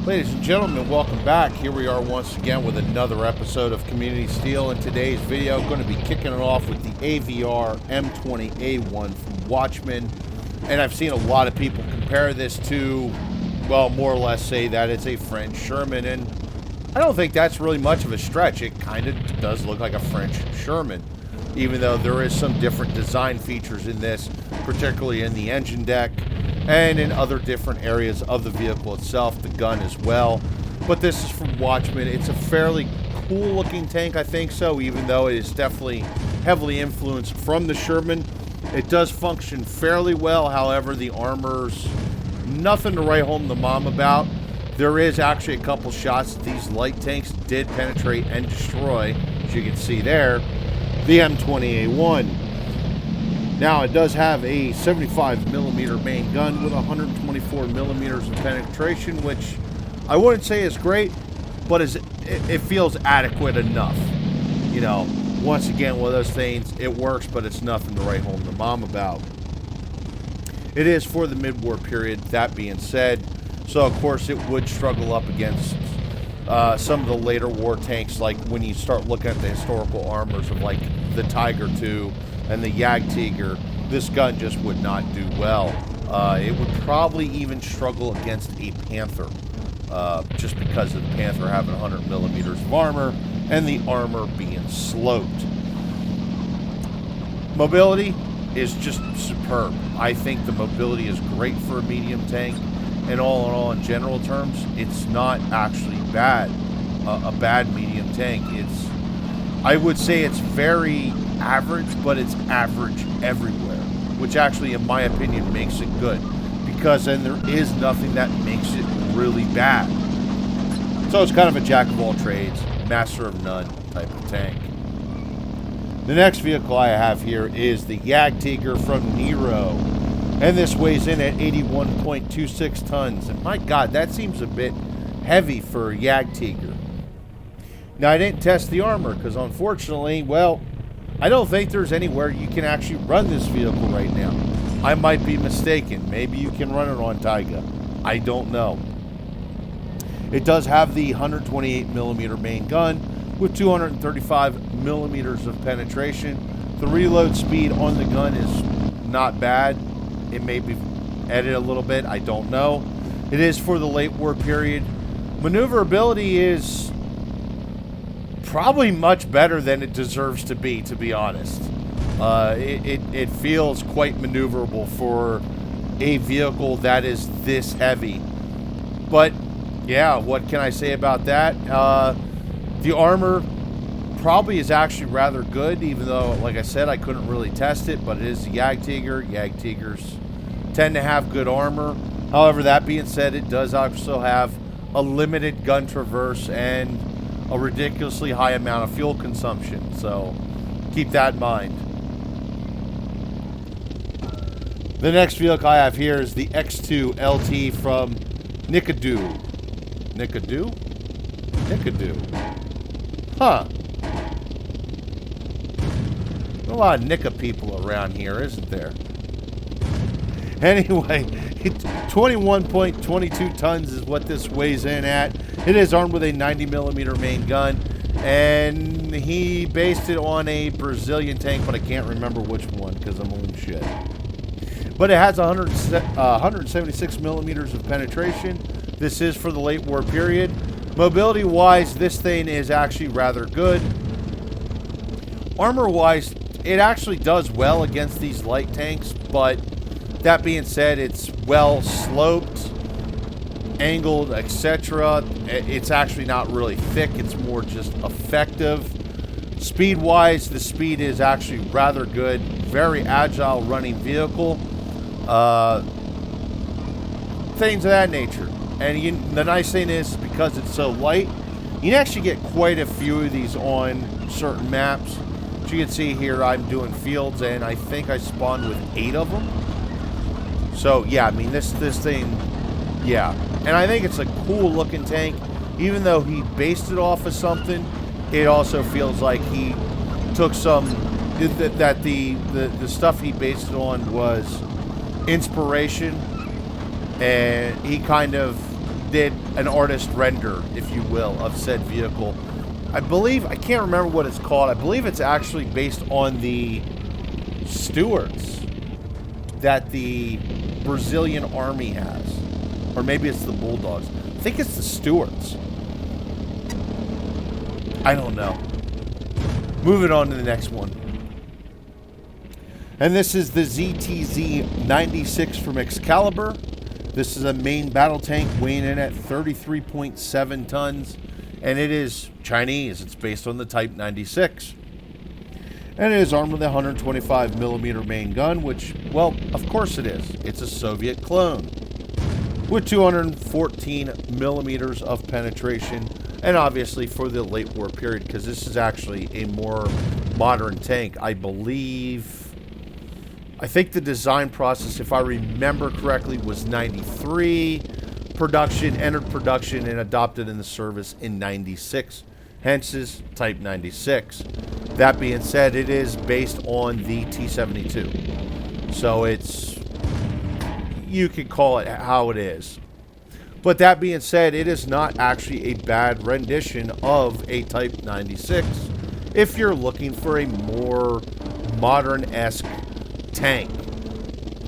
Ladies and gentlemen, welcome back. Here we are once again with another episode of Community Steel. In today's video, I'm going to be kicking it off with the AVR M20A1 from Watchman. And I've seen a lot of people compare this to, well, more or less say that it's a French Sherman. And I don't think that's really much of a stretch. It kind of does look like a French Sherman, even though there is some different design features in this, particularly in the engine deck and in other different areas of the vehicle itself, the gun as well. But this is from Watchman. It's a fairly cool looking tank, I think so, even though it is definitely heavily influenced from the Sherman. It does function fairly well, however, the armor's nothing to write home the mom about. There is actually a couple shots that these light tanks did penetrate and destroy, as you can see there, the M20A1. Now, it does have a 75mm main gun with 124mm of penetration, which I wouldn't say is great, but it feels adequate enough. You know, once again, one of those things, it works, but it's nothing to write home to mom about. It is for the mid-war period, that being said, so of course it would struggle up against some of the later war tanks, like when you start looking at the historical armors of like the Tiger II and the Yak Taker. This gun just would not do well. It would probably even struggle against a Panther, just because of the Panther having 100mm of armor and the armor being sloped. Mobility is just superb. I think the mobility is great for a medium tank, and all in all, in general terms, it's not actually bad. A bad medium tank. I would say it's very average, but it's average everywhere, which actually, in my opinion, makes it good, because then there is nothing that makes it really bad. So it's kind of a jack of all trades, master of none type of tank. The next vehicle I have here is the Yak Taker from Nero, and this weighs in at 81.26 tons, and my god, that seems a bit heavy for a Yak Taker. Now, I didn't test the armor because, unfortunately, well, I don't think there's anywhere you can actually run this vehicle right now. I might be mistaken. Maybe you can run it on Taiga. I don't know. It does have the 128mm main gun with 235mm of penetration. The reload speed on the gun is not bad. It may be edited a little bit. I don't know. It is for the late war period. Maneuverability is probably much better than it deserves to be honest. It feels quite maneuverable for a vehicle that is this heavy. But yeah, what can I say about that? The armor probably is actually rather good, even though, like I said, I couldn't really test it, but it is the Yak Taker. Yak Takers tend to have good armor. However, that being said, it does also have a limited gun traverse and a ridiculously high amount of fuel consumption, so keep that in mind. The next vehicle I have here is the X2 LT from Nicodou. Nicodou? Nicodou. Huh. A lot of Nika people around here, isn't there? Anyway, 21.22 tons is what this weighs in at. It is armed with a 90mm main gun, and he based it on a Brazilian tank, but I can't remember which one because I'm old shit. But it has 176mm of penetration. This is for the late war period. Mobility-wise, this thing is actually rather good. Armor-wise, it actually does well against these light tanks, but that being said, it's well sloped, angled, etc. It's actually not really thick. It's more just effective. Speed-wise, the speed is actually rather good. Very agile running vehicle. Things of that nature. And the nice thing is, because it's so light, you can actually get quite a few of these on certain maps. As you can see here, I'm doing fields, and I think I spawned with 8 of them. So, yeah, I mean, this thing, yeah. And I think it's a cool looking tank. Even though he based it off of something, it also feels like he took some, that the stuff he based it on was inspiration. And he kind of did an artist render, if you will, of said vehicle. I believe, I can't remember what it's called. I believe it's actually based on the Stewards that the Brazilian army has. Or maybe it's the Bulldogs. I think it's the Stewards. I don't know. Moving on to the next one. And this is the ZTZ-96 from Excalibur. This is a main battle tank weighing in at 33.7 tons. And it is Chinese. It's based on the Type 96. And it is armed with a 125 millimeter main gun, which, well, of course it is. It's a Soviet clone with 214 millimeters of penetration. And obviously for the late war period, because this is actually a more modern tank. I think the design process, if I remember correctly, was 93. Production, entered production, and adopted in the service in 96. Hence is Type 96. That being said, it is based on the T-72. So it's, you could call it how it is. But that being said, it is not actually a bad rendition of a Type 96 if you're looking for a more modern-esque tank.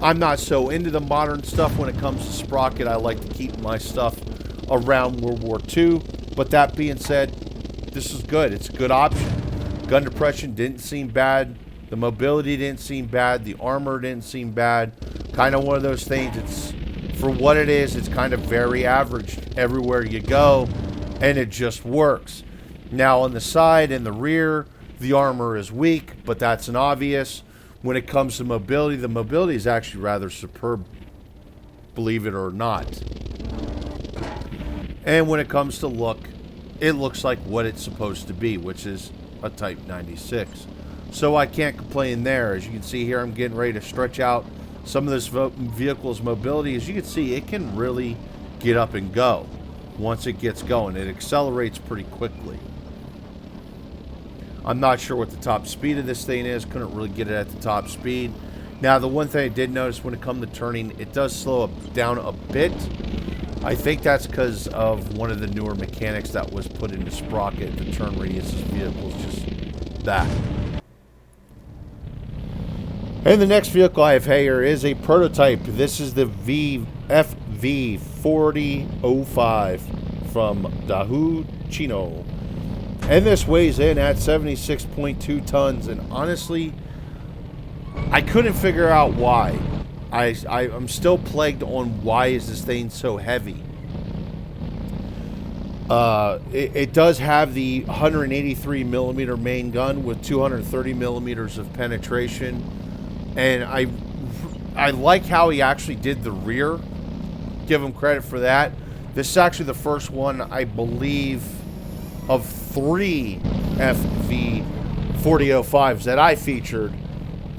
I'm not so into the modern stuff when it comes to Sprocket. I like to keep my stuff around World War II. But that being said, this is good. It's a good option. Gun depression didn't seem bad. The mobility didn't seem bad. The armor didn't seem bad. Kind of one of those things. It's, for what it is, it's kind of very average everywhere you go. And it just works. Now on the side and the rear, the armor is weak. But that's an obvious. When it comes to mobility, the mobility is actually rather superb, believe it or not. And when it comes to look, it looks like what it's supposed to be, which is a Type 96. So I can't complain there. As you can see here, I'm getting ready to stretch out some of this vehicle's mobility. As you can see, it can really get up and go once it gets going. It accelerates pretty quickly. I'm not sure what the top speed of this thing is. Couldn't really get it at the top speed. Now, the one thing I did notice when it comes to turning, it does slow down a bit. I think that's because of one of the newer mechanics that was put into Sprocket. The turn radius of this vehicle is just that. And the next vehicle I have here is a prototype. This is the FV4005 from Dahu Chino. And this weighs in at 76.2 tons. And honestly, I couldn't figure out why. I'm still plagued on why is this thing so heavy. It does have the 183 millimeter main gun with 230 millimeters of penetration. And I like how he actually did the rear. Give him credit for that. This is actually the first one, I believe, of 3 FV4005s that I featured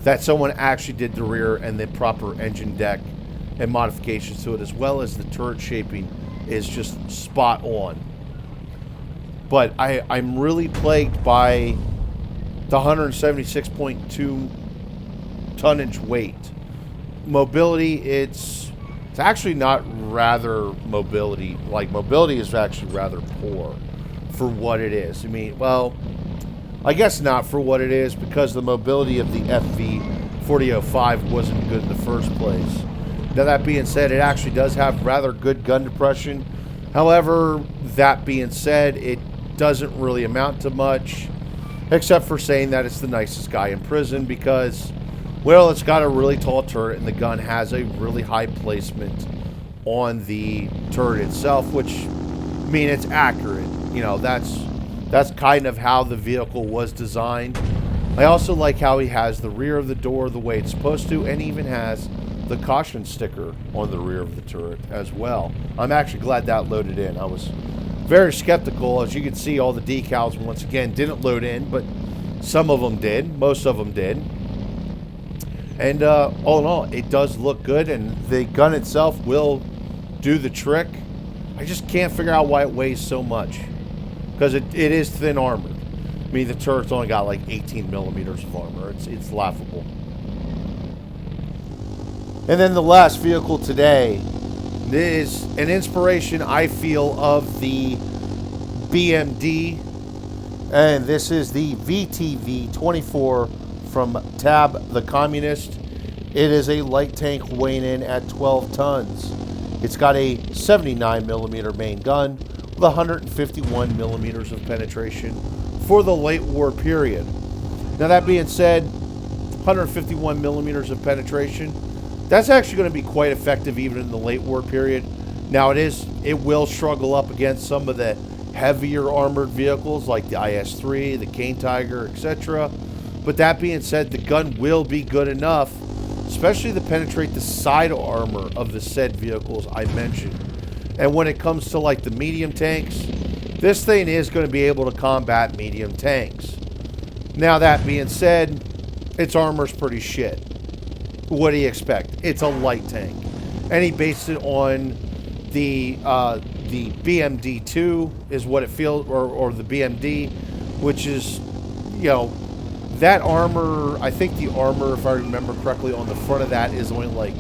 that someone actually did the rear and the proper engine deck and modifications to it, as well as the turret shaping is just spot on. But I'm really plagued by the 176.2 tonnage weight. Mobility, it's actually not rather mobility. Like, mobility is actually rather poor for what it is. I mean, well, I guess not for what it is, because the mobility of the FV4005 wasn't good in the first place. Now, that being said, it actually does have rather good gun depression. However, that being said, it doesn't really amount to much, except for saying that it's the nicest guy in prison because, well, it's got a really tall turret and the gun has a really high placement on the turret itself, which, I mean, it's accurate. You know, that's kind of how the vehicle was designed. I also like how he has the rear of the door the way it's supposed to, and even has the caution sticker on the rear of the turret as well. I'm actually glad that loaded in. I was very skeptical. As you can see, all the decals, once again, didn't load in, but some of them did. Most of them did. And all in all, it does look good, and the gun itself will do the trick. I just can't figure out why it weighs so much, because it is thin armored. I mean, the turret's only got like 18 millimeters of armor. It's laughable. And then the last vehicle today, is an inspiration, I feel, of the BMD. And this is the VTV-24 from Tab the Communist. It is a light tank weighing in at 12 tons. It's got a 79 millimeter main gun with 151 millimeters of penetration for the late war period. Now, that being said, 151 millimeters of penetration, that's actually going to be quite effective even in the late war period. Now, it will struggle up against some of the heavier armored vehicles like the IS-3, the Yak Taker, etc. But that being said, the gun will be good enough, especially to penetrate the side armor of the said vehicles I mentioned. And when it comes to like the medium tanks, this thing is going to be able to combat medium tanks. Now, that being said, its armor's pretty shit. What do you expect? It's a light tank. And he based it on the BMD2 is what it feels, or the BMD, which is, you know, that armor, I think the armor, if I remember correctly, on the front of that is only like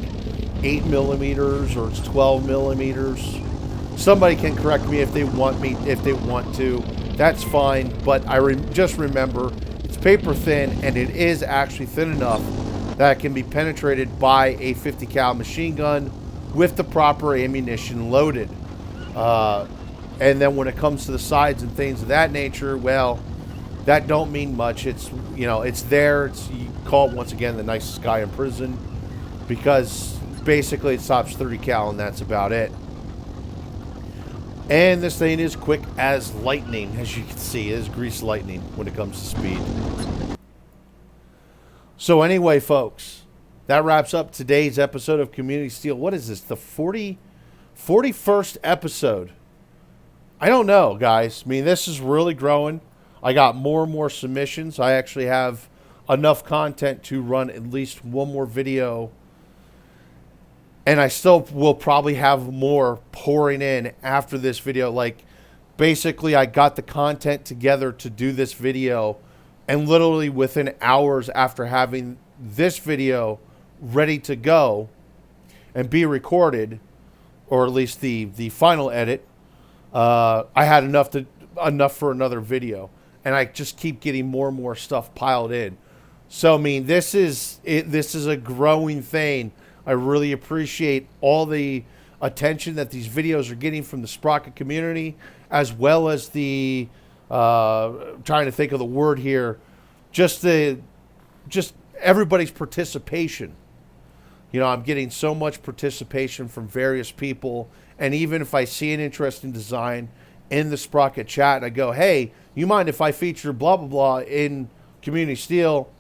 8 millimeters or it's 12 millimeters. Somebody can correct me if they want to. That's fine, but just remember, it's paper thin, and it is actually thin enough that it can be penetrated by a 50 cal machine gun with the proper ammunition loaded. And then when it comes to the sides and things of that nature, well, that don't mean much. It's, you know, it's there. You call it, once again, the nicest guy in prison, because basically it stops 30 cal and that's about it. And this thing is quick as lightning, as you can see. It is grease lightning when it comes to speed. So anyway, folks, that wraps up today's episode of Community Steel. What is this, the 41st episode? I don't know, guys. I mean, this is really growing. I got more and more submissions. I actually have enough content to run at least one more video. And I still will probably have more pouring in after this video. Like, basically, I got the content together to do this video. And literally within hours after having this video ready to go and be recorded, or at least the final edit, I had enough for another video. And I just keep getting more and more stuff piled in. So, I mean, this is a growing thing. I really appreciate all the attention that these videos are getting from the Sprocket community, as well as the, trying to think of the word here, just everybody's participation. You know, I'm getting so much participation from various people. And even if I see an interesting design in the Sprocket chat, and I go, hey, you mind if I feature blah, blah, blah in Community Steel?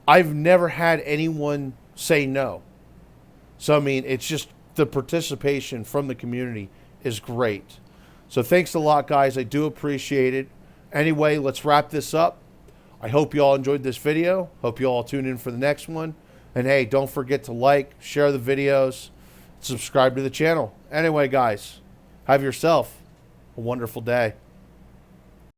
I've never had anyone say no. So, I mean, it's just the participation from the community is great. So thanks a lot, guys. I do appreciate it. Anyway, let's wrap this up. I hope you all enjoyed this video. Hope you all tune in for the next one. And hey, don't forget to like, share the videos, subscribe to the channel. Anyway, guys, have yourself a wonderful day.